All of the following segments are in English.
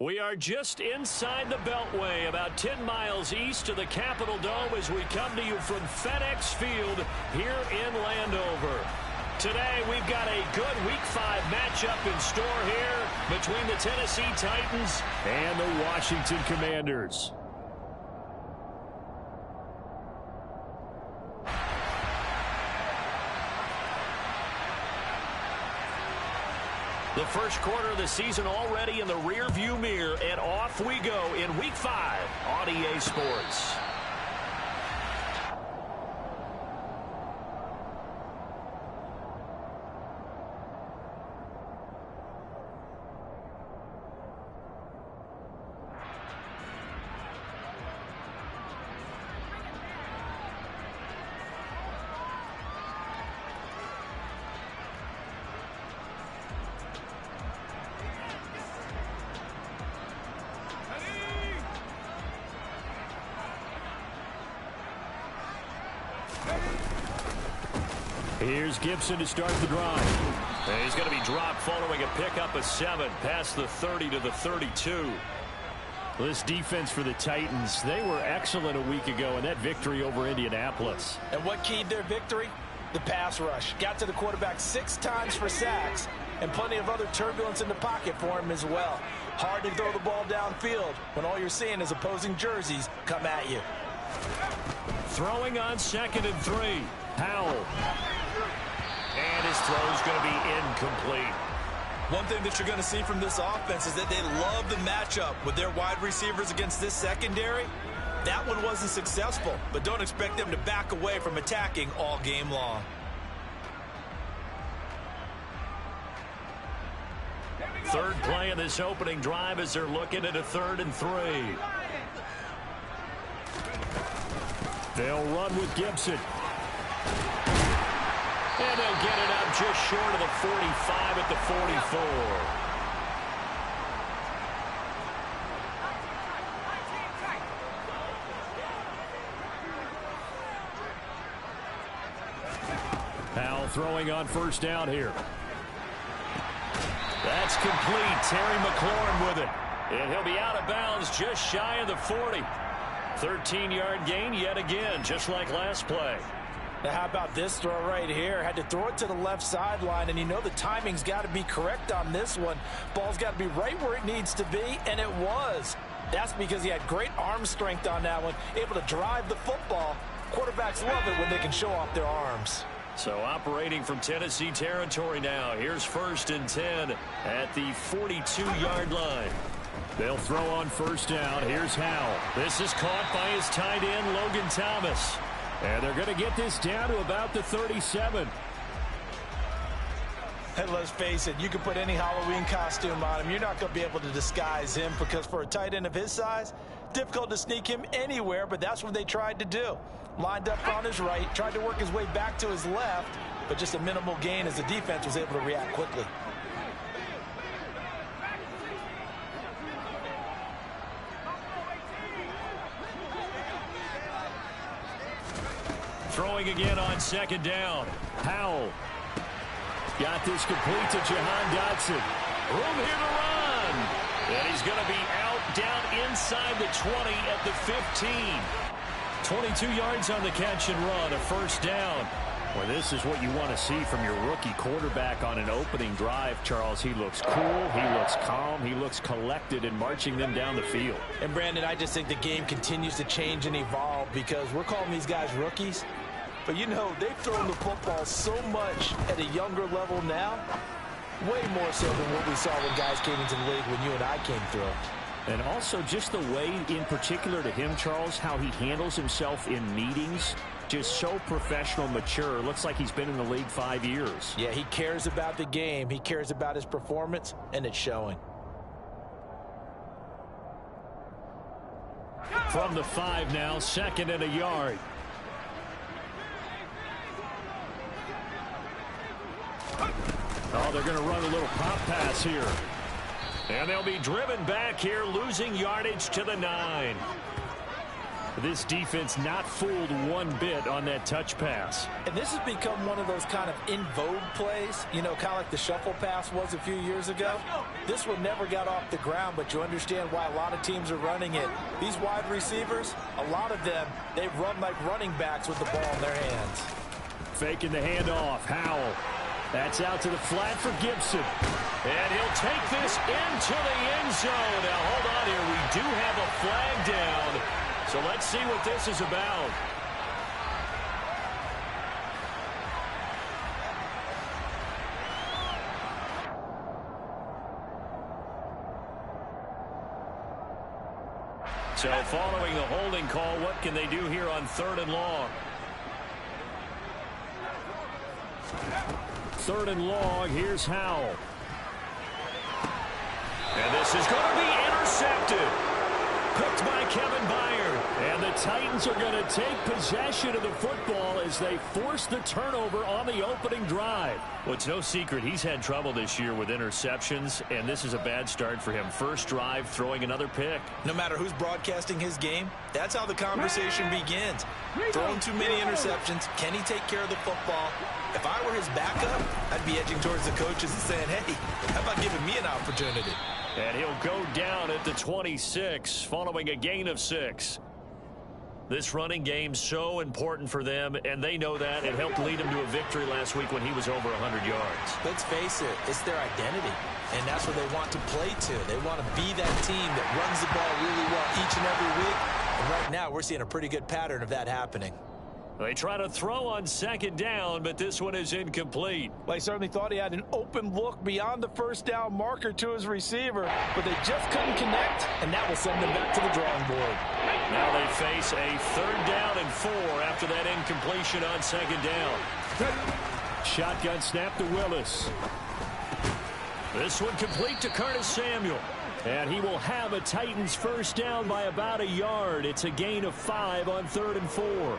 We are just inside the Beltway, about 10 miles east of the Capitol Dome as we come to you from FedEx Field here in Landover. Today, we've got a good Week 5 matchup in store here between the Tennessee Titans and the Washington Commanders. The first quarter of the season already in the rearview mirror, and off we go in Week 5 on EA Sports. Here's Gibson to start the drive. And he's going to be dropped following a pickup of 7 past the 30 to the 32. This defense for the Titans, they were excellent a week ago in that victory over Indianapolis. And what keyed their victory? The pass rush. Got to the quarterback 6 times for sacks, and plenty of other turbulence in the pocket for him as well. Hard to throw the ball downfield when all you're seeing is opposing jerseys come at you. Throwing on 2nd and 3. Howell. And his throw is going to be incomplete. One thing that you're going to see from this offense is that they love the matchup with their wide receivers against this secondary. That one wasn't successful, but don't expect them to back away from attacking all game long. Third play of this opening drive as they're looking at a 3rd and 3. They'll run with Gibson. And they'll get it up just short of the 45 at the 44. Howell throwing on 1st down here. That's complete. Terry McLaurin with it. And he'll be out of bounds just shy of the 40. 13-yard gain yet again, just like last play. Now, how about this throw right here? Had to throw it to the left sideline, and you know the timing's got to be correct on this one. Ball's got to be right where it needs to be, and it was. That's because he had great arm strength on that one, able to drive the football. Quarterbacks love it when they can show off their arms. So operating from Tennessee territory now. Here's 1st and 10 at the 42-yard line. They'll throw on 1st down. Here's Howell. This is caught by his tight end, Logan Thomas. And they're going to get this down to about the 37. And let's face it, you can put any Halloween costume on him. You're not going to be able to disguise him because for a tight end of his size, difficult to sneak him anywhere, but that's what they tried to do. Lined up on his right, tried to work his way back to his left, but just a minimal gain as the defense was able to react quickly. Throwing again on 2nd down. Howell. Got this complete to Jahan Dotson. Room here to run. And he's going to be out down inside the 20 at the 15. 22 yards on the catch and run, a 1st down. Well, this is what you want to see from your rookie quarterback on an opening drive, Charles. He looks cool, he looks calm, he looks collected in marching them down the field. And, Brandon, I just think the game continues to change and evolve because we're calling these guys rookies. But, you know, they've thrown the football so much at a younger level now, way more so than what we saw when guys came into the league when you and I came through. And also just the way, in particular to him, Charles, how he handles himself in meetings, just so professional, mature. Looks like he's been in the league 5 years. Yeah, he cares about the game. He cares about his performance, and it's showing. From the 5 now, 2nd and a yard. Oh, they're going to run a little pop pass here. And they'll be driven back here, losing yardage to the 9. This defense not fooled one bit on that touch pass. And this has become one of those kind of in vogue plays, you know, kind of like the shuffle pass was a few years ago. This one never got off the ground, but you understand why a lot of teams are running it. These wide receivers, a lot of them, they run like running backs with the ball in their hands. Faking the handoff. Howell. That's out to the flat for Gibson. And he'll take this into the end zone. Now, hold on here. We do have a flag down. So let's see what this is about. So following the holding call, what can they do here on 3rd and long? 3rd and long, here's Howell. And this is going to be intercepted. Picked by Kevin Byard. And the Titans are going to take possession of the football as they force the turnover on the opening drive. Well, it's no secret he's had trouble this year with interceptions, and this is a bad start for him. First drive, throwing another pick. No matter who's broadcasting his game, that's how the conversation begins. Throwing too many interceptions. Can he take care of the football? If I were his backup, I'd be edging towards the coaches and saying, hey, how about giving me an opportunity? And he'll go down at the 26, following a gain of 6. This running game so important for them, and they know that. It helped lead him to a victory last week when he was over 100 yards. Let's face it, it's their identity, and that's what they want to play to. They want to be that team that runs the ball really well each and every week, and right now we're seeing a pretty good pattern of that happening. They try to throw on 2nd down, but this one is incomplete. Well, he certainly thought he had an open look beyond the 1st down marker to his receiver, but they just couldn't connect, and that will send them back to the drawing board. Now they face a 3rd down and 4 after that incompletion on 2nd down. Shotgun snap to Willis. This one complete to Curtis Samuel. And he will have a Titans 1st down by about a yard. It's a gain of 5 on 3rd and 4.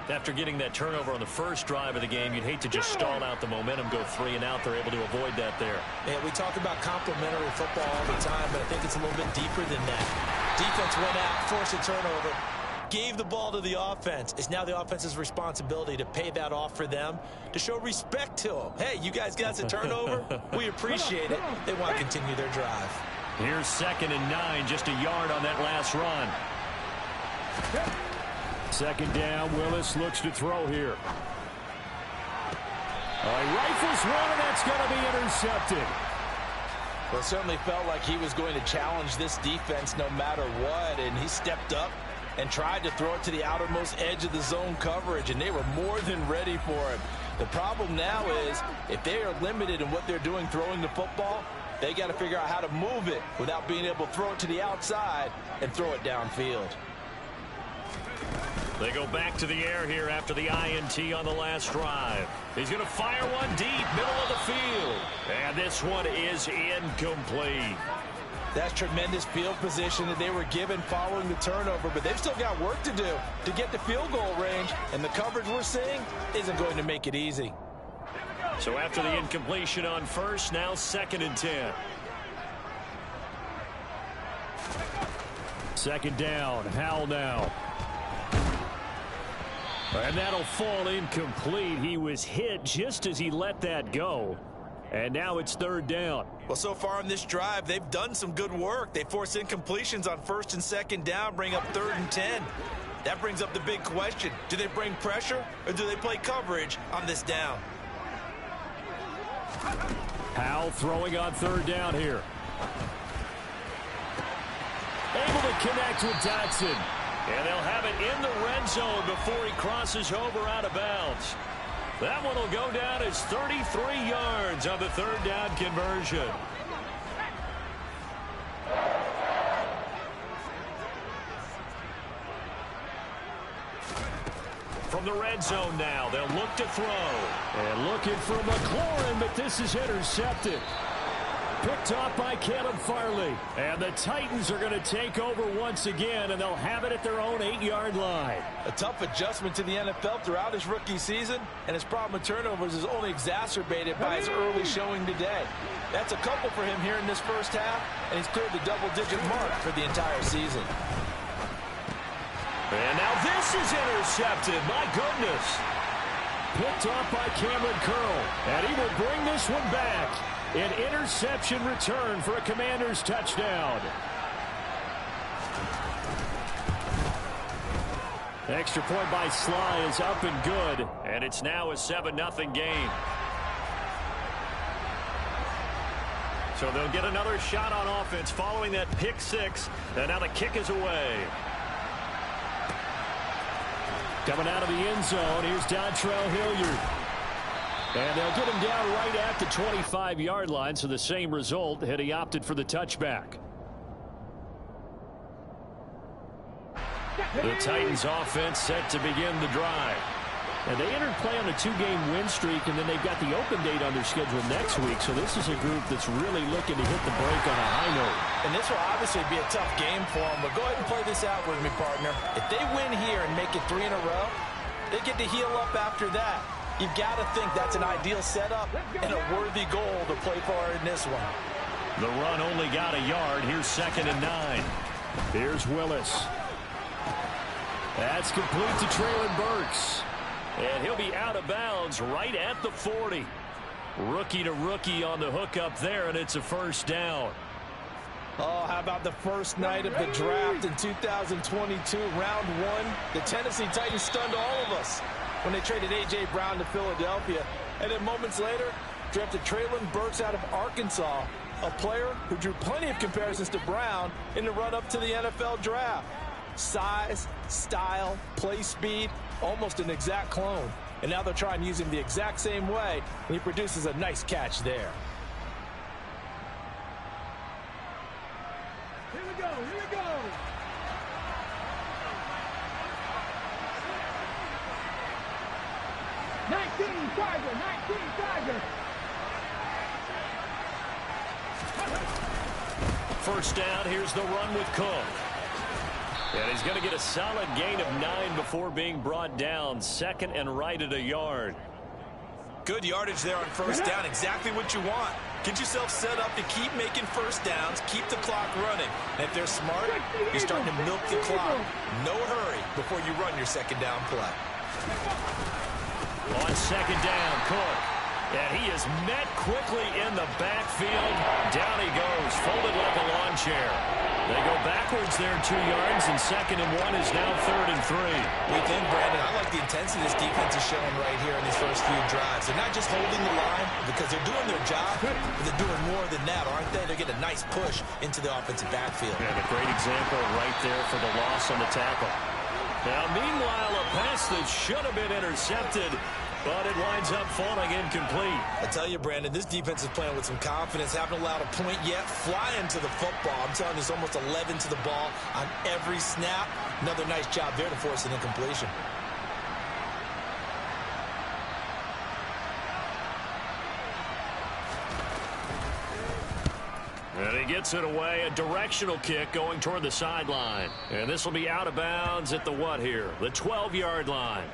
After getting that turnover on the first drive of the game, you'd hate to just stall out the momentum, go 3 and out. They're able to avoid that there. Yeah, we talk about complementary football all the time, but I think it's a little bit deeper than that. Defense went out, forced a turnover, gave the ball to the offense. It's now the offense's responsibility to pay that off for them, to show respect to them. Hey, you guys got us a turnover? We appreciate it. They want to continue their drive. Here's 2nd and 9, just a yard on that last run. 2nd down, Willis looks to throw here. He rifles one, and that's going to be intercepted. Well, it certainly felt like he was going to challenge this defense no matter what, and he stepped up and tried to throw it to the outermost edge of the zone coverage, and they were more than ready for it. The problem now is if they are limited in what they're doing throwing the football, they got to figure out how to move it without being able to throw it to the outside and throw it downfield. They go back to the air here after the INT on the last drive. He's going to fire one deep, middle of the field. And this one is incomplete. That's tremendous field position that they were given following the turnover, but they've still got work to do to get to field goal range, and the coverage we're seeing isn't going to make it easy. So after the incompletion on first, now 2nd and 10. 2nd down, Howell now. And that'll fall incomplete. He was hit just as he let that go. And now it's 3rd down. Well, so far on this drive, they've done some good work. They force incompletions on 1st and 2nd down, bring up 3rd and 10. That brings up the big question. Do they bring pressure or do they play coverage on this down? Howell throwing on 3rd down here. Able to connect with Dotson. And they'll have it in the red zone before he crosses over out of bounds. That one will go down as 33 yards on the 3rd down conversion. From the red zone now, they'll look to throw. And looking for McLaurin, but this is intercepted. Picked off by Caleb Farley. And the Titans are going to take over once again, and they'll have it at their own 8-yard line. A tough adjustment to the NFL throughout his rookie season, and his problem with turnovers is only exacerbated by his early showing today. That's a couple for him here in this first half, and he's cleared the double-digit mark for the entire season. And now this is intercepted. My goodness. Picked off by Cameron Curl. And he will bring this one back. An interception return for a Commanders touchdown. Extra point by Sly is up and good. And it's now a 7-0 game. So they'll get another shot on offense following that pick six. And now the kick is away. Coming out of the end zone, here's Dontrell Hilliard. And they'll get him down right at the 25-yard line, so the same result had he opted for the touchback. The Titans offense set to begin the drive. And they entered play on a 2-game win streak, and then they've got the open date on their schedule next week. So this is a group that's really looking to hit the break on a high note. And this will obviously be a tough game for them, but go ahead and play this out with me, partner. If they win here and make it 3 in a row, they get to heal up after that. You've got to think that's an ideal setup and a worthy goal to play for in this one. The run only got a yard. Here's 2nd and 9. Here's Willis. That's complete to Traylon Burks. And he'll be out of bounds right at the 40. Rookie to rookie on the hook up there, and it's a first down. Oh, how about the first night of the draft in 2022, round 1? The Tennessee Titans stunned all of us when they traded A.J. Brown to Philadelphia. And then moments later, drafted Traylon Burks out of Arkansas, a player who drew plenty of comparisons to Brown in the run-up to the NFL draft. Size, style, play speed, almost an exact clone. And now they'll try and use him the exact same way, and he produces a nice catch there. Here we go, here we go. Tiger. First down, here's the run with Cook. And he's going to get a solid gain of 9 before being brought down. 2nd and right at a yard. Good yardage there on first down. Exactly what you want. Get yourself set up to keep making first downs, keep the clock running. And if they're smart, you're starting to milk the clock. No hurry before you run your 2nd down play. On 2nd down, Cook. And he is met quickly in the backfield. Down he goes, folded like a lawn chair. They go backwards there 2 yards, and 2nd and 1 is now 3rd and 3. We think, Brandon, I like the intensity this defense is showing right here in these first few drives. They're not just holding the line because they're doing their job, but they're doing more than that, aren't they? They're getting a nice push into the offensive backfield. And a great example right there for the loss on the tackle. Now, meanwhile, a pass that should have been intercepted, but it winds up falling incomplete. I tell you, Brandon, this defense is playing with some confidence. Haven't allowed a point yet. Flying to the football. I'm telling you, it's almost 11 to the ball on every snap. Another nice job there to force an incompletion. And he gets it away. A directional kick going toward the sideline. And this will be out of bounds at the what here? The 12-yard line.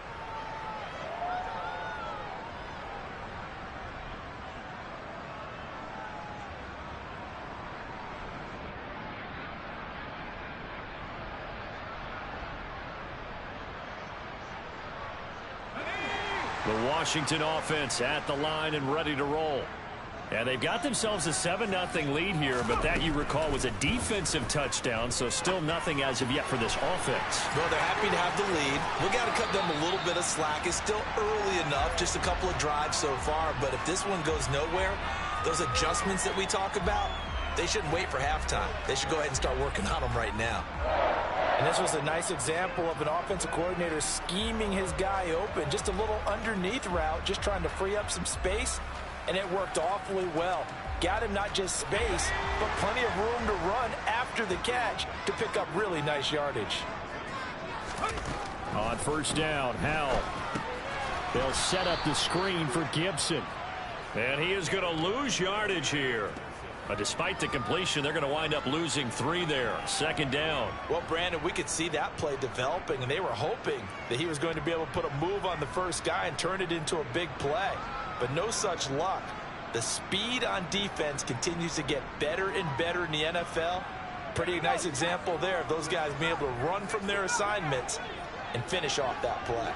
The Washington offense at the line and ready to roll. And they've got themselves a 7-0 lead here, but that, you recall, was a defensive touchdown, so still nothing as of yet for this offense. Well, they're happy to have the lead. We got to cut them a little bit of slack. It's still early enough, just a couple of drives so far, but if this one goes nowhere, those adjustments that we talk about, they shouldn't wait for halftime. They should go ahead and start working on them right now. And this was a nice example of an offensive coordinator scheming his guy open. Just a little underneath route, just trying to free up some space, and it worked awfully well. Got him not just space, but plenty of room to run after the catch to pick up really nice yardage. On first down, Howell. They'll set up the screen for Gibson. And he is going to lose yardage here. But despite the completion, they're going to wind up losing 3 there. 2nd down. Well, Brandon, we could see that play developing, and they were hoping that he was going to be able to put a move on the first guy and turn it into a big play. But no such luck. The speed on defense continues to get better and better in the NFL, Pretty nice example there of those guys being able to run from their assignments and finish off that play.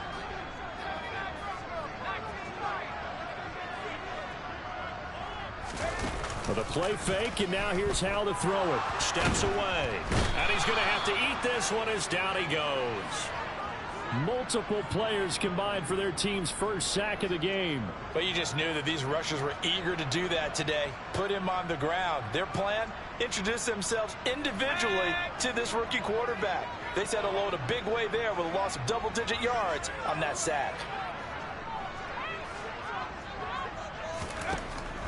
For the play fake, and now here's Hal to throw it. Steps away. And he's going to have to eat this one as down he goes. Multiple players combined for their team's first sack of the game. But you just knew that these rushers were eager to do that today. Put him on the ground. Their plan, introduce themselves individually to this rookie quarterback. They said hello in a big way there with a loss of double-digit yards on that sack.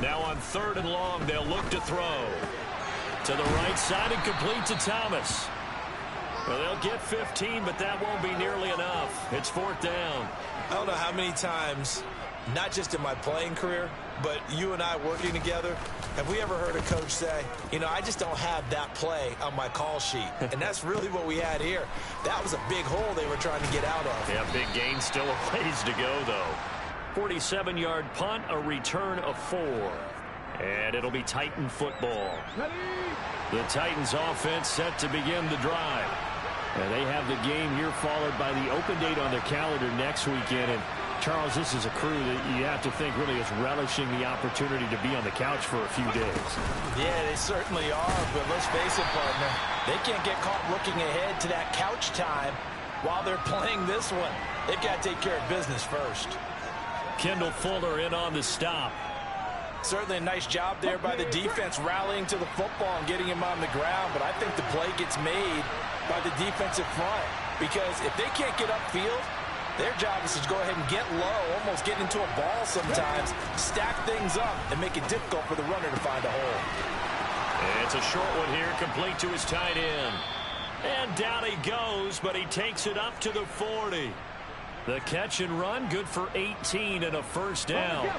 Now on 3rd and long, they'll look to throw. To the right side and complete to Thomas. Well, they'll get 15, but that won't be nearly enough. It's 4th down. I don't know how many times, not just in my playing career, but you and I working together, have we ever heard a coach say, you know, I just don't have that play on my call sheet. And that's really what we had here. That was a big hole they were trying to get out of. Yeah, big gain, still a ways to go, though. 47-yard punt, a return of 4. And it'll be Titan football. The Titans offense set to begin the drive. And they have the game here followed by the open date on their calendar next weekend. And, Charles, this is a crew that you have to think really is relishing the opportunity to be on the couch for a few days. Yeah, they certainly are. But let's face it, partner, they can't get caught looking ahead to that couch time while they're playing this one. They've got to take care of business first. Kendall Fuller in on the stop. Certainly a nice job there by the defense rallying to the football and getting him on the ground. But I think the play gets made by the defensive front, because if they can't get upfield, their job is to go ahead and get low, almost get into a ball sometimes, stack things up, and make it difficult for the runner to find a hole. It's a short one here, complete to his tight end. And down he goes, but he takes it up to the 40. The catch and run, good for 18 and a first down.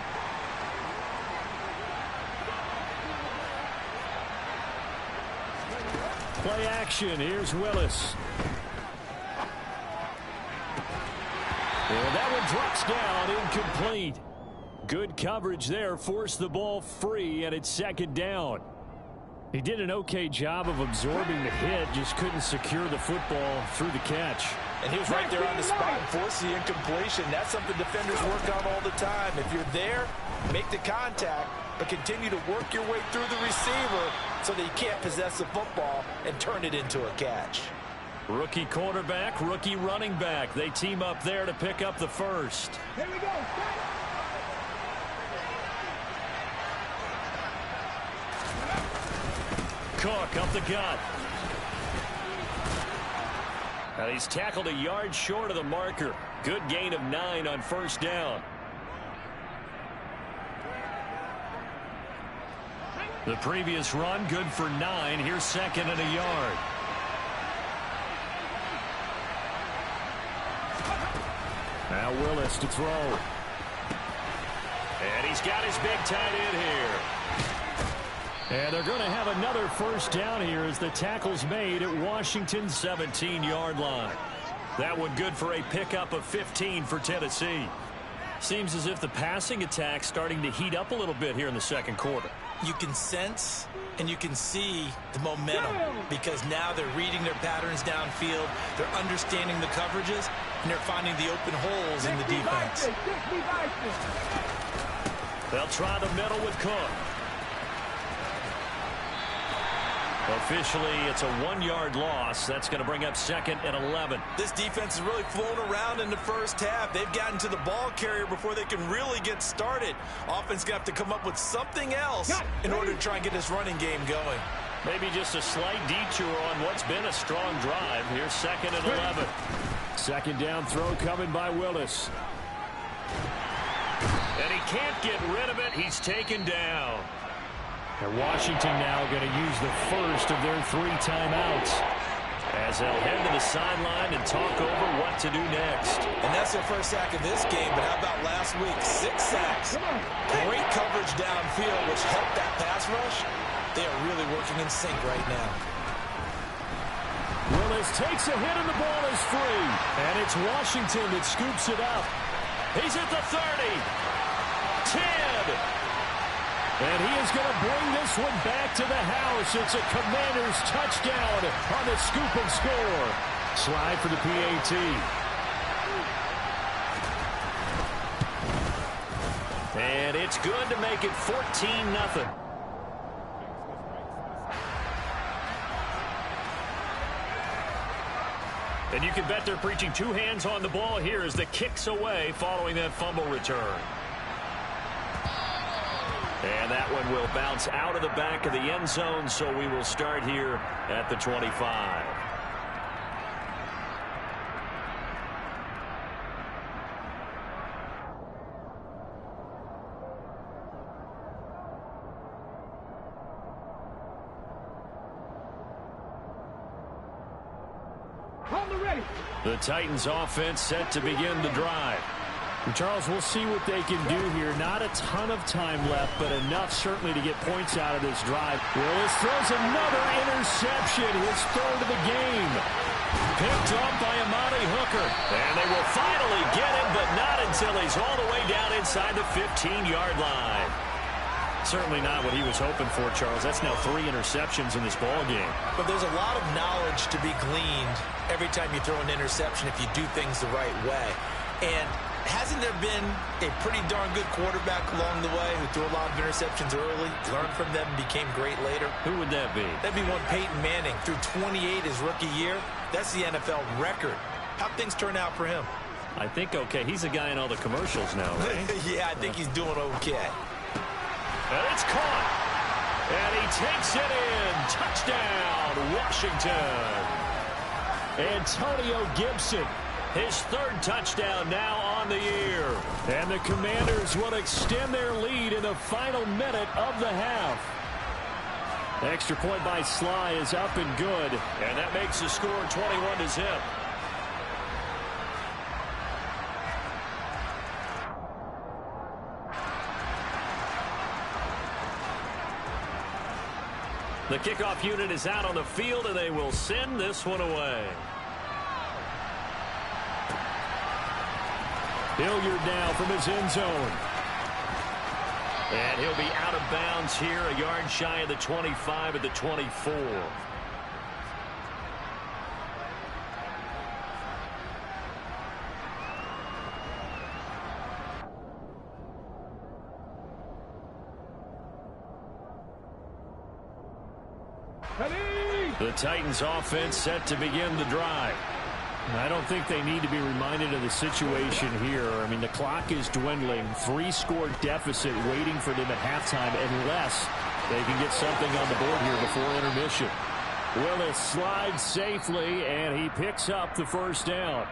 Play action. Here's Willis. And that one drops down, incomplete. Good coverage there, forced the ball free, and it's 2nd down. He did an okay job of absorbing the hit, just couldn't secure the football through the catch. And he was right there on the spot and forced the incompletion. That's something defenders work on all the time. If you're there, make the contact, but continue to work your way through the receiver so that you can't possess the football and turn it into a catch. Rookie quarterback, rookie running back. They team up there to pick up the first. Here we go. Cook up the gut. And he's tackled a yard short of the marker. Good gain of 9 on 1st down. The previous run, good for 9. Here's 2nd and a yard. Now Willis to throw. And he's got his big tight end here. And they're going to have another first down here as the tackle's made at Washington's 17-yard line. That one good for a pickup of 15 for Tennessee. Seems as if the passing attack's starting to heat up a little bit here in the 2nd quarter. You can sense and you can see the momentum, because now they're reading their patterns downfield, they're understanding the coverages, and they're finding the open holes in the defense. They'll try the middle with Cook. Officially, it's a 1-yard loss. That's going to bring up 2nd and 11. This defense has really flown around in the first half. They've gotten to the ball carrier before they can really get started. Offense got to come up with something else in order to try and get this running game going. Maybe just a slight detour on what's been a strong drive. Here's 2nd and 11. 2nd down throw coming by Willis. And he can't get rid of it. He's taken down. And Washington now going to use the first of their 3 timeouts as they'll head to the sideline and talk over what to do next. And that's their first sack of this game, but how about last week? 6 sacks. Great coverage downfield, which helped that pass rush. They are really working in sync right now. Willis takes a hit and the ball is free. And it's Washington that scoops it up. He's at the 30. 10. And he is going to bring this one back to the house. It's a Commanders touchdown on the scoop and score. Slide for the PAT. And it's good to make it 14-0. And you can bet they're preaching two hands on the ball here as the kick's away following that fumble return. And that one will bounce out of the back of the end zone, so we will start here at the 25. The Titans offense set to begin the drive. Charles, we'll see what they can do here. Not a ton of time left, but enough certainly to get points out of this drive. Willis throws another interception, his third of the game. Picked up by Amani Hooker. And they will finally get him, but not until he's all the way down inside the 15-yard line. Certainly not what he was hoping for, Charles. That's now 3 interceptions in this ball game. But there's a lot of knowledge to be gleaned every time you throw an interception if you do things the right way. And hasn't there been a pretty darn good quarterback along the way who threw a lot of interceptions early, learned from them, and became great later? Who would that be? That'd be one Peyton Manning. Threw 28 his rookie year. That's the NFL record. How'd things turn out for him? I think okay. He's a guy in all the commercials now, right? Yeah, I think he's doing okay. And it's caught. And he takes it in. Touchdown, Washington. Antonio Gibson, his third touchdown now on the year. And the Commanders will extend their lead in the final minute of the half. The extra point by Sly is up and good. And that makes the score 21-0. The kickoff unit is out on the field, and they will send this one away. Hilliard now from his end zone. And he'll be out of bounds here, a yard shy of the 25 at the 24. The Titans offense set to begin the drive. I don't think they need to be reminded of the situation here. I mean, the clock is dwindling. 3-score deficit waiting for them at halftime unless they can get something on the board here before intermission. Willis slides safely, and he picks up the first down.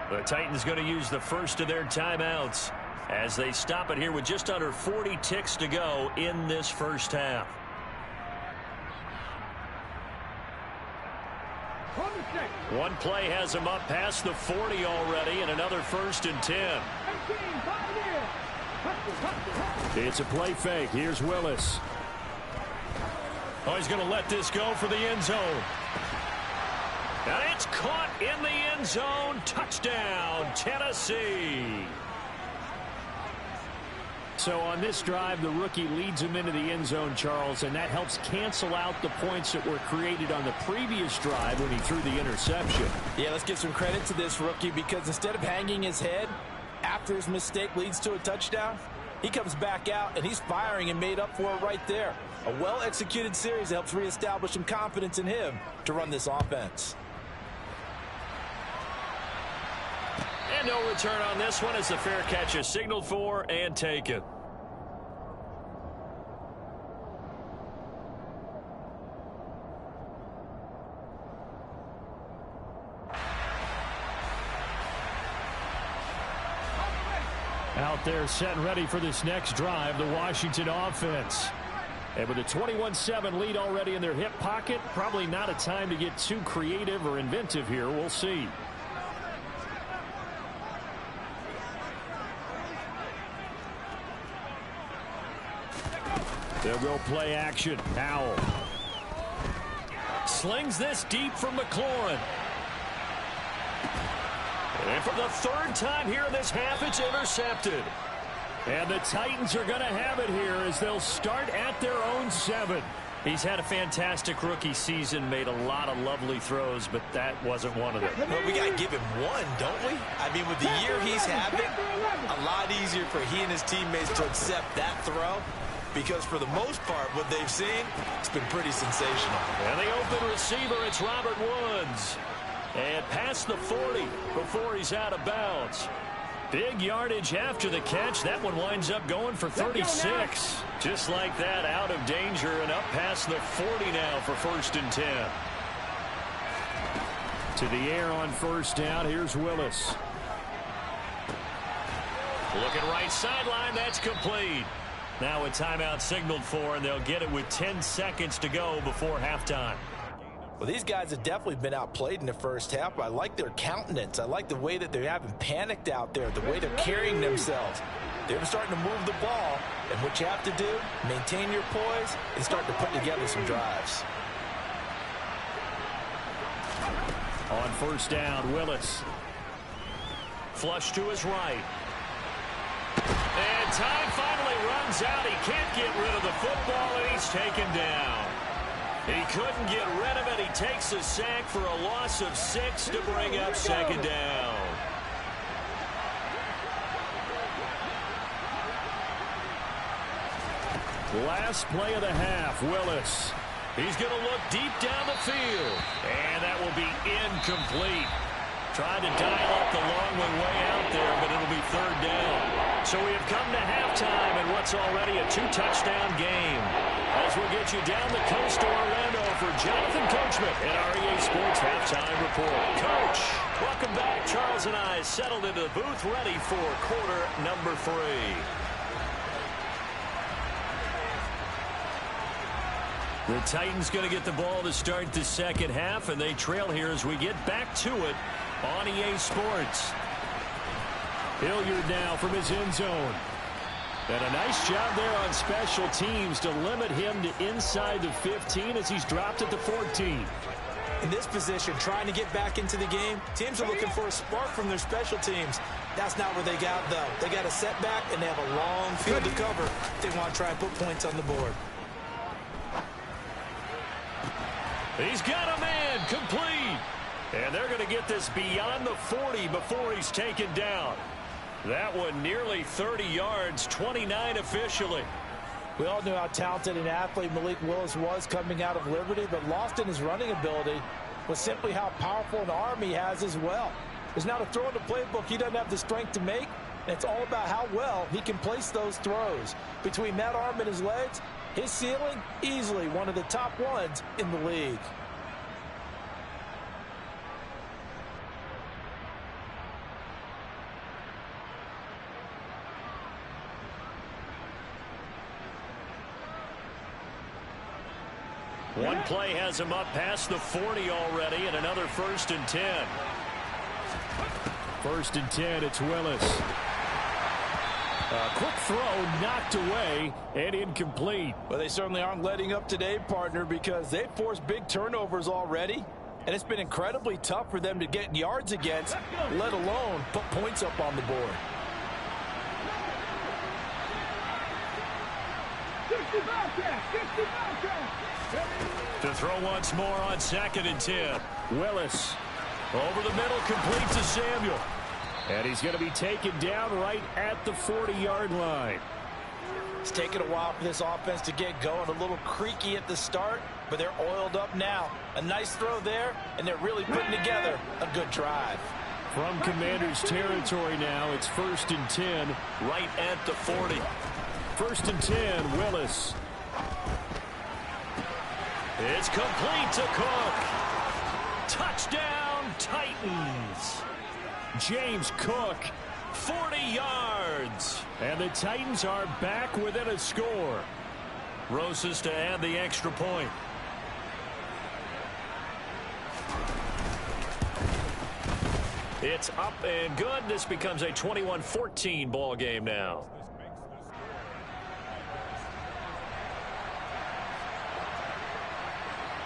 The Titans going to use the first of their timeouts as they stop it here with just under 40 ticks to go in this first half. One play has him up past the 40 already, and another 1st and 10. It's a play fake. Here's Willis. Oh, he's going to let this go for the end zone. And it's caught in the end zone. Touchdown, Tennessee. So on this drive, the rookie leads him into the end zone, Charles, and that helps cancel out the points that were created on the previous drive when he threw the interception. Yeah, let's give some credit to this rookie because instead of hanging his head after his mistake leads to a touchdown, he comes back out and he's firing and made up for it right there. A well-executed series that helps reestablish some confidence in him to run this offense. And no return on this one as the fair catch is signaled for and taken. Out there set and ready for this next drive, the Washington offense. And with a 21-7 lead already in their hip pocket, probably not a time to get too creative or inventive here. We'll see. They'll go play action. Howell slings this deep from McLaurin. And for the 3rd time here in this half, it's intercepted. And the Titans are going to have it here as they'll start at their own 7. He's had a fantastic rookie season, made a lot of lovely throws, but that wasn't one of them. Well, we got to give him one, don't we? I mean, with the year he's having, a lot easier for he and his teammates to accept that throw, because for the most part, what they've seen, it's been pretty sensational. And the open receiver, it's Robert Woods. And past the 40 before he's out of bounds. Big yardage after the catch. That one winds up going for 36. Just like that, out of danger and up past the 40 now for 1st and 10. To the air on 1st down. Here's Willis. Looking right sideline. That's complete. Now a timeout signaled for, and they'll get it with 10 seconds to go before halftime. Well, these guys have definitely been outplayed in the first half. I like their countenance. I like the way that they haven't panicked out there, the way they're carrying themselves. They're starting to move the ball, and what you have to do, maintain your poise and start to put together some drives. On 1st down, Willis. Flush to his right. And time finally runs out. He can't get rid of the football, and he's taken down. He couldn't get rid of it. He takes a sack for a loss of 6 to bring up 2nd down. Last play of the half, Willis. He's going to look deep down the field. And that will be incomplete. Tried to dial up the long way out there, but it'll be 3rd down. So we have come to halftime in what's already a 2-touchdown game. As we'll get you down the coast to Orlando for Jonathan Coachman at our EA Sports Halftime Report. Coach, welcome back. Charles and I settled into the booth ready for quarter number 3. The Titans going to get the ball to start the second half, and they trail here as we get back to it on EA Sports. Hilliard now from his end zone. And a nice job there on special teams to limit him to inside the 15 as he's dropped at the 14. In this position, trying to get back into the game, teams are looking for a spark from their special teams. That's not what they got, though. They got a setback, and they have a long field to cover. They want to try and put points on the board. He's got a man complete. And they're going to get this beyond the 40 before he's taken down. That one nearly 30 yards, 29 officially. We all knew how talented an athlete Malik Willis was coming out of Liberty, but lost in his running ability was simply how powerful an arm he has as well. There's not a throw in the playbook he doesn't have the strength to make, and it's all about how well he can place those throws. Between that arm and his legs, his ceiling, easily one of the top ones in the league. One play has him up past the 40 already, and another 1st and 10. 1st and 10, it's Willis. A quick throw knocked away and incomplete. Well, they certainly aren't letting up today, partner, because they've forced big turnovers already, and it's been incredibly tough for them to get yards against, let alone put points up on the board. To throw once more on 2nd and 10. Willis. Over the middle, complete to Samuel. And he's going to be taken down right at the 40-yard line. It's taken a while for this offense to get going. A little creaky at the start, but they're oiled up now. A nice throw there, and they're really putting together a good drive. From Commander's territory now, it's 1st and 10. Right at the 40. 1st and 10, Willis. It's complete to Cook. Touchdown, Titans. James Cook, 40 yards. And the Titans are back within a score. Rosas to add the extra point. It's up and good. This becomes a 21-14 ball game now.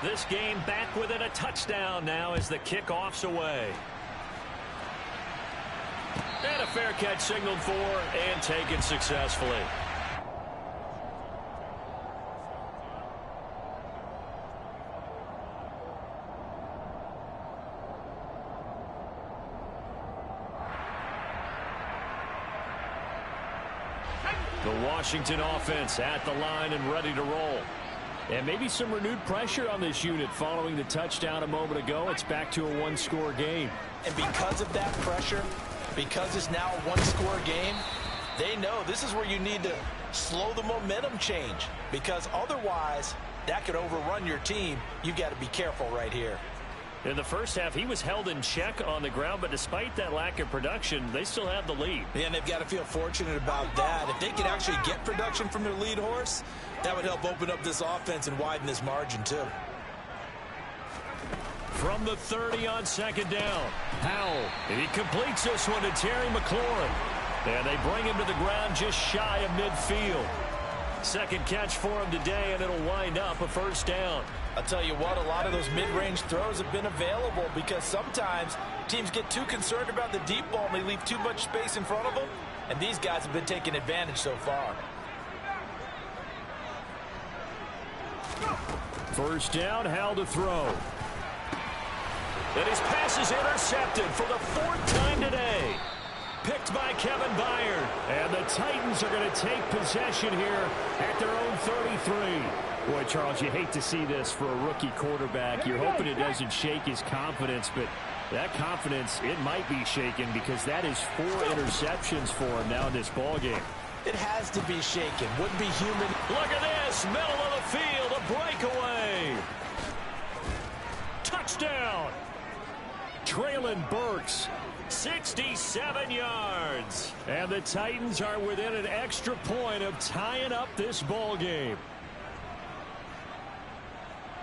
This game back within a touchdown now as the kickoff's away. And a fair catch signaled for and taken successfully. The Washington offense at the line and ready to roll. And maybe some renewed pressure on this unit following the touchdown a moment ago. It's back to a one-score game. And because of that pressure, because it's now a one-score game, they know this is where you need to slow the momentum change, because otherwise that could overrun your team. You've got to be careful right here. In the first half, he was held in check on the ground, but despite that lack of production, they still have the lead. And they've got to feel fortunate about that. If they could actually get production from their lead horse, that would help open up this offense and widen this margin too. From the 30 on second down, Howell. And he completes this one to Terry McLaurin. And they bring him to the ground just shy of midfield. Second catch for him today, and it'll wind up a first down. I'll tell you what, a lot of those mid-range throws have been available because sometimes teams get too concerned about the deep ball and they leave too much space in front of them, and these guys have been taking advantage so far. First down, Howell to throw. And his pass is intercepted for the fourth time today. Picked by Kevin Byard. And the Titans are going to take possession here at their own 33. Boy, Charles, you hate to see this for a rookie quarterback. You're hoping it doesn't shake his confidence, but that confidence, it might be shaken because that is 4 interceptions for him now in this ballgame. It has to be shaken. Wouldn't be human. Look at this. Middle of the field. A breakaway. Touchdown. Traylon Burks. 67 yards. And the Titans are within an extra point of tying up this ball game.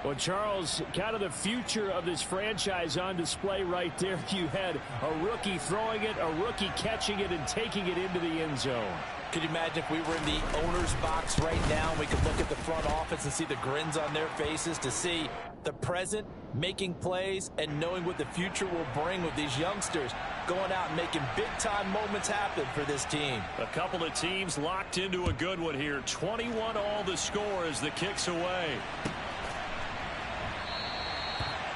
Well, Charles, kind of the future of this franchise on display right there. You had a rookie throwing it, a rookie catching it, and taking it into the end zone. Could you imagine if we were in the owner's box right now, we could look at the front office and see the grins on their faces, to see the present making plays and knowing what the future will bring with these youngsters going out and making big-time moments happen for this team. A couple of teams locked into a good one here. 21 all the score as the kick's away.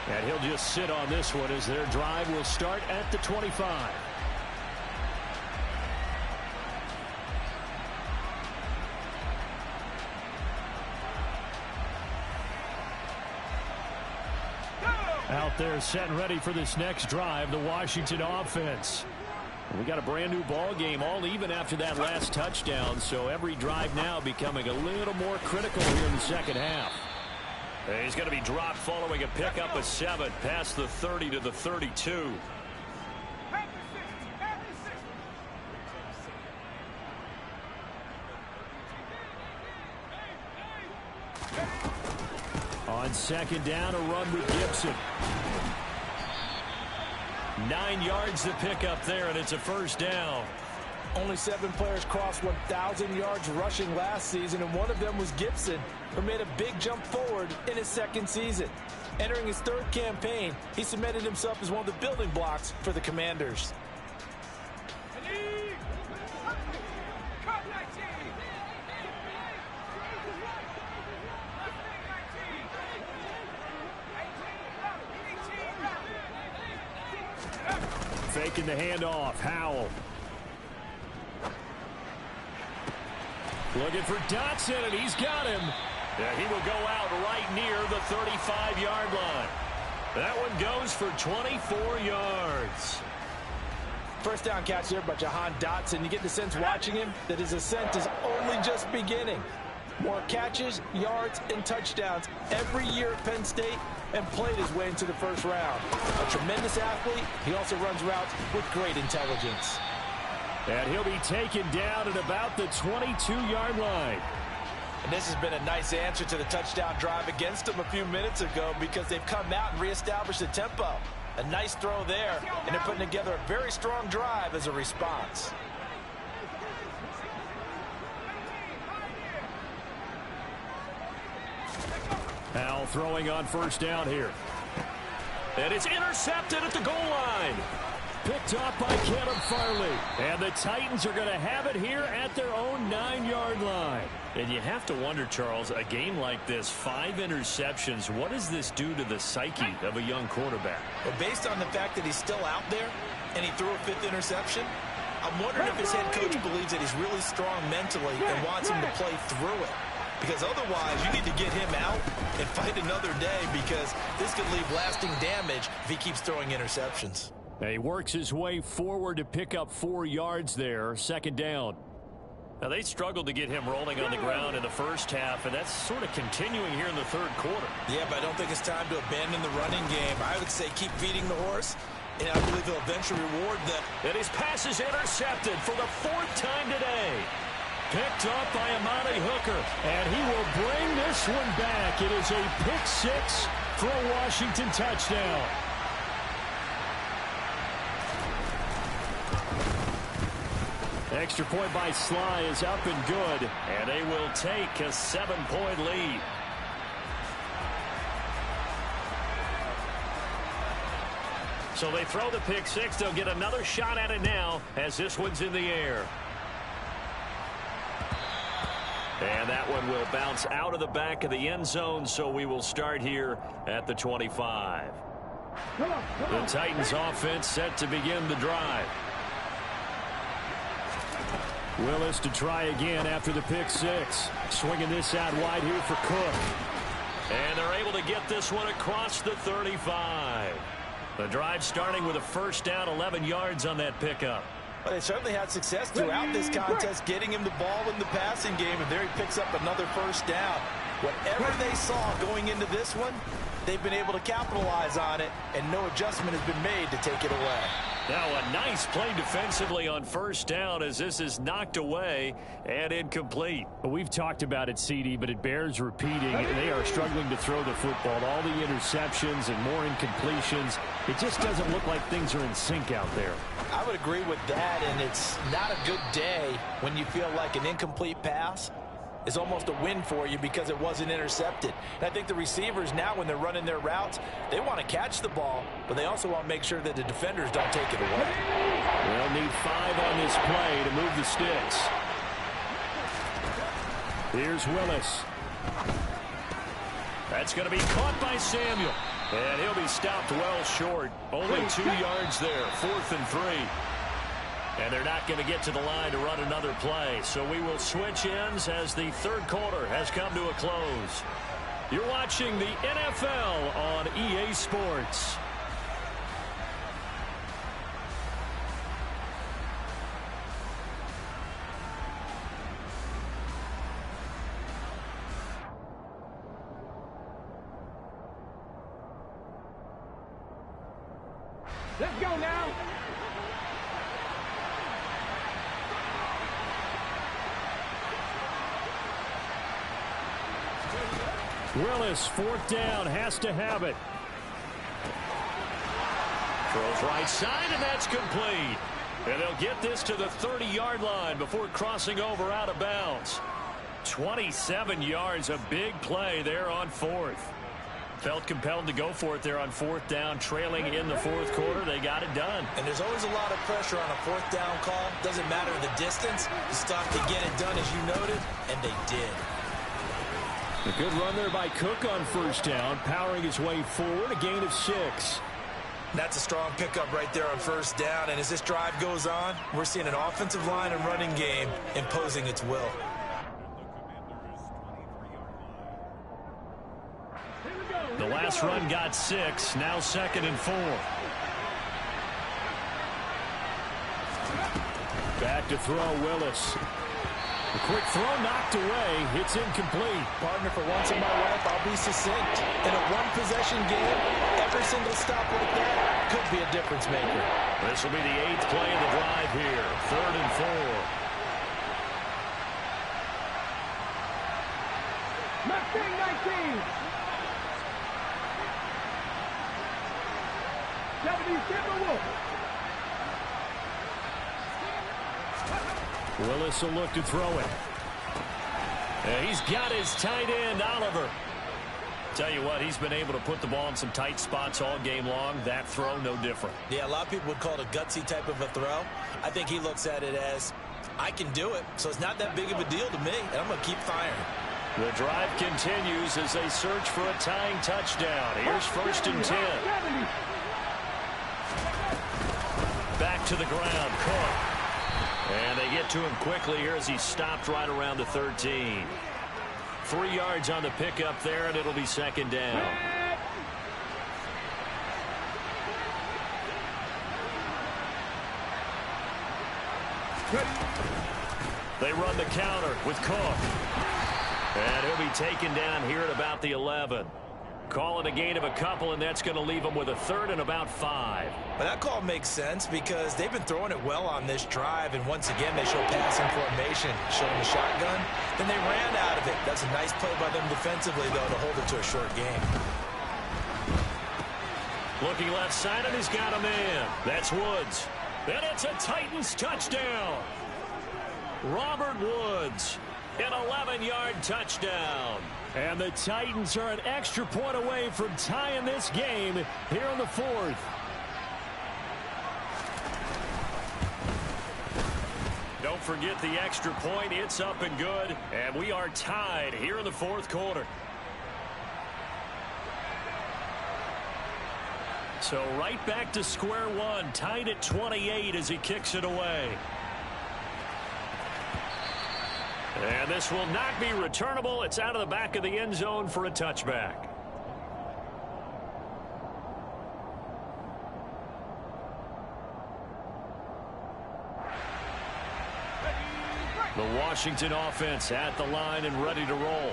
And he'll just sit on this one as their drive will start at the 25. Out there set and ready for this next drive, the Washington offense. We got a brand new ball game, all even after that last touchdown, so every drive now becoming a little more critical here in the second half. He's going to be dropped following a pickup of 7 past the 30 to the 32. On second down, a run with Gibson. 9 yards to pick up there, and it's a first down. Only 7 players crossed 1,000 yards rushing last season, and one of them was Gibson, who made a big jump forward in his second season. Entering his 3rd campaign, he cemented himself as one of the building blocks for the Commanders. Faking the handoff, Howell. Looking for Dotson, and he's got him. Yeah, he will go out right near the 35-yard line. That one goes for 24 yards. First down catch there by Jahan Dotson. You get the sense watching him that his ascent is only just beginning. More catches, yards, and touchdowns every year at Penn State, and played his way into the first round. A tremendous athlete. He also runs routes with great intelligence. And he'll be taken down at about the 22-yard line. And this has been a nice answer to the touchdown drive against them a few minutes ago, because they've come out and reestablished the tempo. A nice throw there, and they're putting together a very strong drive as a response. Howell throwing on first down here. And it's intercepted at the goal line. picked off by Caleb Farley. And the Titans are going to have it here at their own 9-yard line. And you have to wonder, Charles, a game like this, 5 interceptions, what does this do to the psyche of a young quarterback? Well, based on the fact that he's still out there and he threw a 5th interception, I'm wondering if his head coach believes that he's really strong mentally and wants him to play through it. Because otherwise, you need to get him out and fight another day, because this could leave lasting damage if he keeps throwing interceptions. He works his way forward to pick up 4 yards there. 2nd down. Now, they struggled to get him rolling on the ground in the first half, and that's sort of continuing here in the 3rd quarter. Yeah, but I don't think it's time to abandon the running game. I would say keep feeding the horse, and I believe he'll eventually reward them. And his pass is intercepted for the 4th time today. Picked up by Amani Hooker, and he will bring this one back. It is a pick 6 for a Washington touchdown. Extra point by Sly is up and good, and they will take a 7-point lead. So they throw the pick 6. They'll get another shot at it now as this one's in the air. And that one will bounce out of the back of the end zone, so we will start here at the 25. The Titans offense set to begin the drive. Willis to try again after the pick 6. Swinging this out wide here for Cook. And they're able to get this one across the 35. The drive starting with a 1st down, 11 yards on that pickup. But they certainly had success throughout this contest, getting him the ball in the passing game, and there he picks up another 1st down. Whatever they saw going into this one, they've been able to capitalize on it, and no adjustment has been made to take it away. Now a nice play defensively on 1st down as this is knocked away and incomplete. Well, we've talked about it, CD, but it bears repeating. They are struggling to throw the football. All the interceptions and more incompletions. It just doesn't look like things are in sync out there. I would agree with that, and it's not a good day when you feel like an incomplete pass is almost a win for you because it wasn't intercepted. And I think the receivers now, when they're running their routes, they want to catch the ball, but they also want to make sure that the defenders don't take it away. They'll need 5 on this play to move the sticks. Here's Willis. That's going to be caught by Samuel. And he'll be stopped well short. Only 2 yards there, 4th and 3. And they're not going to get to the line to run another play. So we will switch ends as the 3rd quarter has come to a close. You're watching the NFL on EA Sports. Let's go now. Willis, 4th down, has to have it. Throws right side, and that's complete. And they'll get this to the 30-yard line before crossing over out of bounds. 27 yards, a big play there on 4th. Felt compelled to go for it there on 4th down, trailing in the 4th quarter. They got it done. And there's always a lot of pressure on a 4th down call. Doesn't matter the distance. You stop to get it done, as you noted, and they did. A good run there by Cook on 1st down, powering his way forward, a gain of 6. That's a strong pickup right there on 1st down, and as this drive goes on, we're seeing an offensive line and running game imposing its will. The last run got 6, now 2nd and 4. Back to throw, Willis. A quick throw knocked away. It's incomplete. Partner, for once in my life, I'll be succinct. In a one-possession game, every single stop like that could be a difference maker. This will be the 8th play of the drive here. 3rd and 4. Mustang 19. 77 Wolf. Willis will look to throw it. And he's got his tight end, Oliver. Tell you what, he's been able to put the ball in some tight spots all game long. That throw, no different. Yeah, a lot of people would call it a gutsy type of a throw. I think he looks at it as, I can do it, so it's not that big of a deal to me, and I'm going to keep firing. The drive continues as they search for a tying touchdown. Here's 1st and 10. Back to the ground, Cook. And they get to him quickly here as he stopped right around the 13. 3 yards on the pickup there, and it'll be 2nd down. They run the counter with Cook. And he'll be taken down here at about the 11. Calling a gain of a couple, and that's going to leave them with a 3rd and about 5. But that call makes sense because they've been throwing it well on this drive, and once again they show passing formation, showing the shotgun. Then they ran out of it. That's a nice play by them defensively, though, to hold it to a short game. Looking left side, and he's got a man. That's Woods. And it's a Titans touchdown. Robert Woods, an 11-yard touchdown. And the Titans are an extra point away from tying this game here in the 4th. Don't forget the extra point. It's up and good. And we are tied here in the 4th quarter. So right back to square one. Tied at 28 as he kicks it away. And this will not be returnable. It's out of the back of the end zone for a touchback. The Washington offense at the line and ready to roll.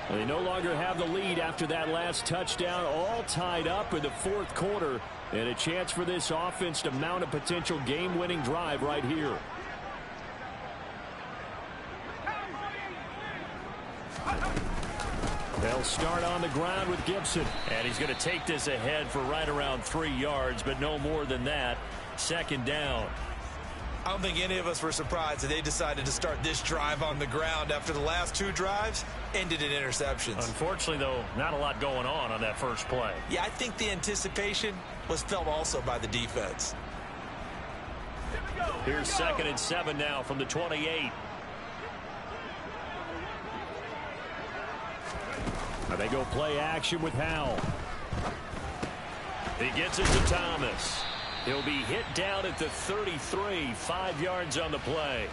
They no longer have the lead after that last touchdown, all tied up in the 4th quarter, and a chance for this offense to mount a potential game-winning drive right here. They'll start on the ground with Gibson. And he's going to take this ahead for right around 3 yards, but no more than that. 2nd down. I don't think any of us were surprised that they decided to start this drive on the ground after the last 2 drives ended in interceptions. Unfortunately, though, not a lot going on that first play. Yeah, I think the anticipation was felt also by the defense. Here's 2nd and 7 now from the 28. They go play action with Howell. He gets it to Thomas. He'll be hit down at the 33, 5 yards on the play.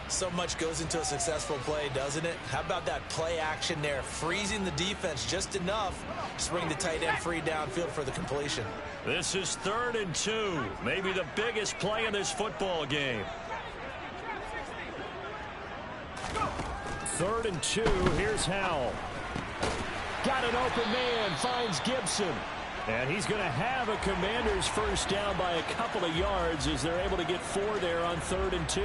So much goes into a successful play, doesn't it? How about that play action there, freezing the defense just enough to bring the tight end free downfield for the completion. This is 3rd and 2, maybe the biggest play in this football game. 3rd and 2, here's Howell. Got an open man, finds Gibson. And he's going to have a Commanders first down by a couple of yards as they're able to get 4 there on 3rd and 2.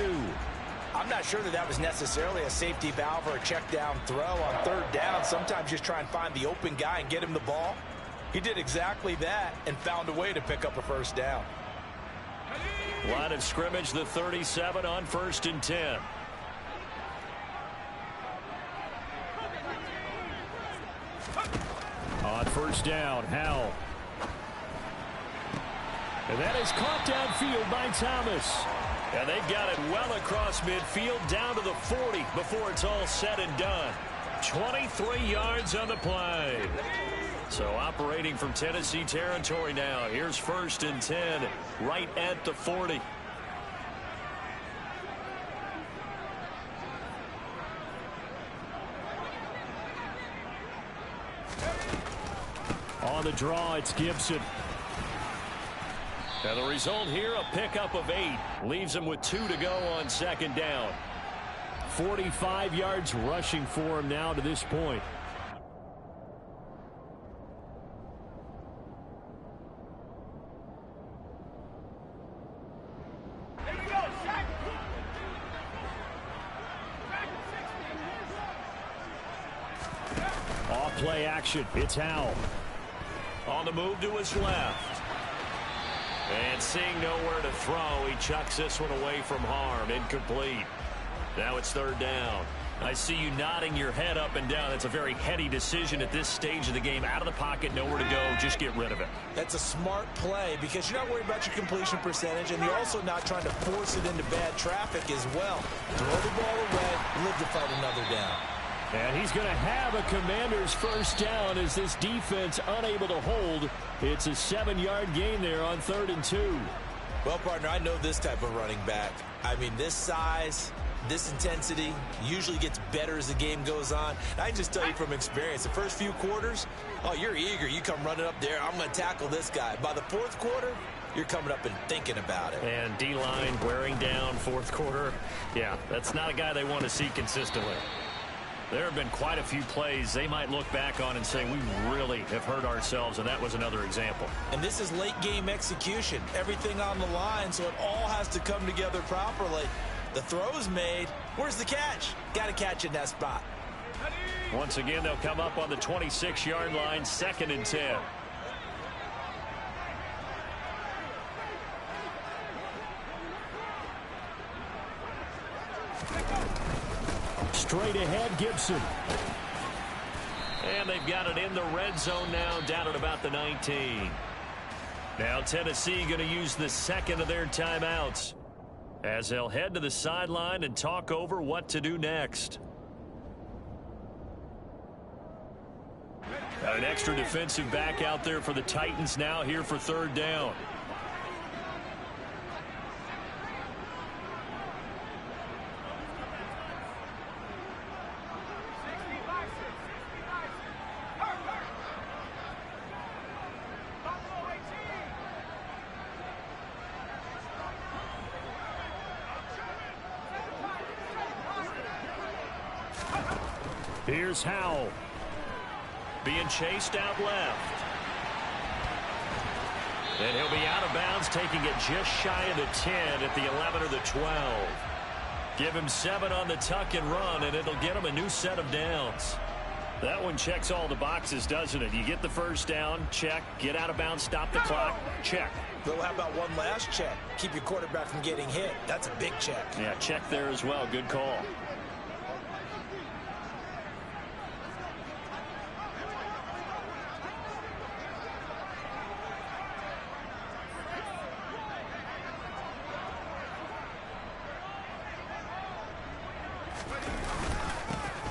I'm not sure that was necessarily a safety valve or a check down throw on 3rd down. Sometimes just try and find the open guy and get him the ball. He did exactly that and found a way to pick up a first down. Line of scrimmage, the 37 on 1st and 10. On 1st down, Howell. And that is caught downfield by Thomas. And they've got it well across midfield down to the 40 before it's all said and done. 23 yards on the play. So operating from Tennessee territory now. Here's 1st and 10 right at the 40. On the draw, it's Gibson. And the result here, a pickup of 8. Leaves him with 2 to go on 2nd down. 45 yards rushing for him now to this point. Off play action, it's Howell. On the move to his left. And seeing nowhere to throw, he chucks this one away from harm. Incomplete. Now it's 3rd down. I see you nodding your head up and down. That's a very heady decision at this stage of the game. Out of the pocket, nowhere to go, just get rid of it. That's a smart play because you're not worried about your completion percentage, and you're also not trying to force it into bad traffic as well. Throw the ball away, live to fight another down. And he's going to have a Commanders first down as this defense unable to hold. It's a 7-yard gain there on 3rd and 2. Well, partner, I know this type of running back. I mean, this size, this intensity usually gets better as the game goes on. And I can just tell you from experience, the first few quarters, oh, you're eager. You come running up there, I'm going to tackle this guy. By the 4th quarter, you're coming up and thinking about it. And D-line wearing down 4th quarter. Yeah, that's not a guy they want to see consistently. There have been quite a few plays they might look back on and say, we really have hurt ourselves, and that was another example. And this is late-game execution. Everything on the line, so it all has to come together properly. The throw's made. Where's the catch? Got to catch in that spot. Once again, they'll come up on the 26-yard line, 2nd and 10. Straight ahead, Gibson. And they've got it in the red zone now, down at about the 19. Now Tennessee going to use the 2nd of their timeouts as they'll head to the sideline and talk over what to do next. An extra defensive back out there for the Titans now here for 3rd down. Here's Howell. Being chased out left. And he'll be out of bounds, taking it just shy of the 10 at the 11 or the 12. Give him 7 on the tuck and run, and it'll get him a new set of downs. That one checks all the boxes, doesn't it? You get the first down, check. Get out of bounds, stop the clock, check. Well, how about one last check? Keep your quarterback from getting hit. That's a big check. Yeah, check there as well. Good call.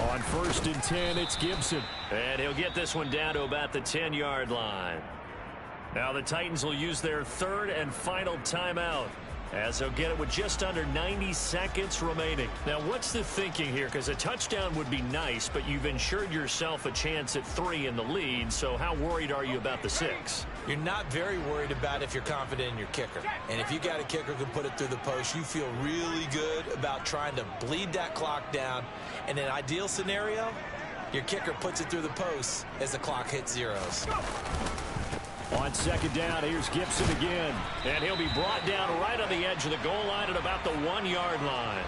On 1st and 10, it's Gibson. And he'll get this one down to about the 10-yard line. Now the Titans will use their 3rd and final timeout as they'll get it with just under 90 seconds remaining. Now, what's the thinking here? Because a touchdown would be nice, but you've ensured yourself a chance at 3 in the lead, so how worried are you about the 6? You're not very worried about if you're confident in your kicker. And if you got a kicker who can put it through the post, you feel really good about trying to bleed that clock down. In an ideal scenario, your kicker puts it through the post as the clock hits zeros. On 2nd down, here's Gibson again. And he'll be brought down right on the edge of the goal line at about the 1-yard line.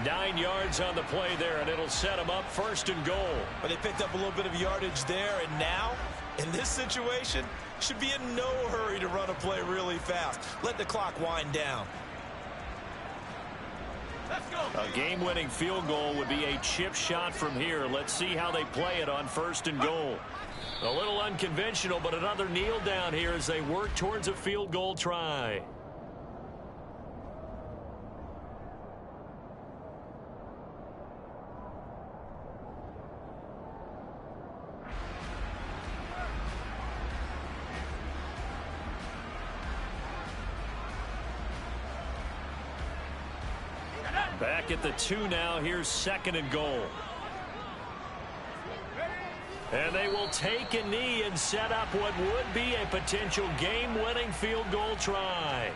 9 yards on the play there, and it'll set him up 1st and goal. But they picked up a little bit of yardage there, and now, in this situation, should be in no hurry to run a play really fast. Let the clock wind down. A game-winning field goal would be a chip shot from here. Let's see how they play it on 1st and goal. A little unconventional, but another kneel down here as they work towards a field goal try. Back at the 2 now. Here's 2nd and goal. And they will take a knee and set up what would be a potential game-winning field goal try.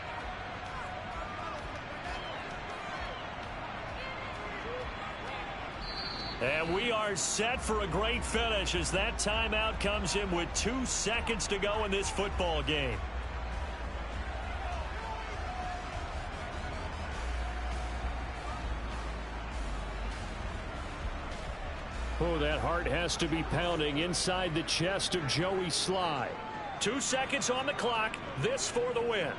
And we are set for a great finish as that timeout comes in with 2 seconds to go in this football game. Oh, that heart has to be pounding inside the chest of Joey Sly. 2 seconds on the clock. This for the win.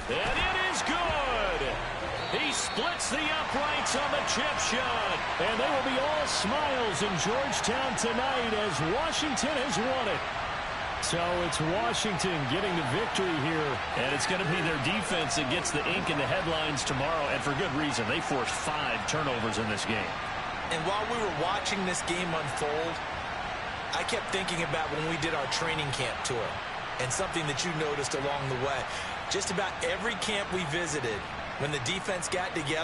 And it is good. the uprights on the chip shot. And they will be all smiles in Georgetown tonight as Washington has won it. So it's Washington getting the victory here. And it's going to be their defense that gets the ink in the headlines tomorrow, and for good reason. They forced 5 turnovers in this game. And while we were watching this game unfold, I kept thinking about when we did our training camp tour and something that you noticed along the way. Just about every camp we visited, when the defense got together,